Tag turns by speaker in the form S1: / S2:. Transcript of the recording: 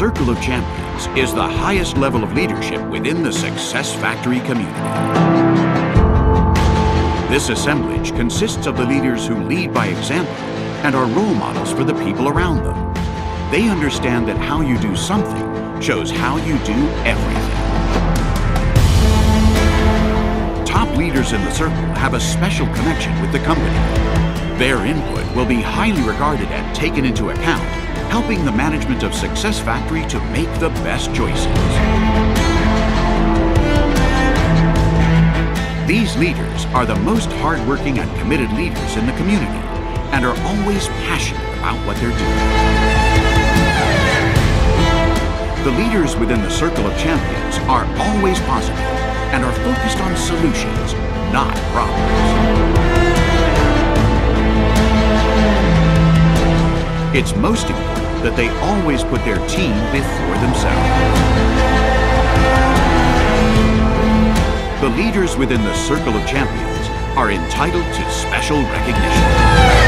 S1: Circle of Champions is the highest level of leadership within the Success Factory community. This assemblage consists of the leaders who lead by example and are role models for the people around them. They understand that how you do something shows how you do everything. Top leaders in the circle have a special connection with the company. Their input will be highly regarded and taken into account, helping the management of Success Factory to make the best choices. These leaders are the most hardworking and committed leaders in the community and are always passionate about what they're doing. The leaders within the Circle of Champions are always positive and are focused on solutions, not problems. It's most important that they always put their team before themselves. The leaders within the Circle of Champions are entitled to special recognition.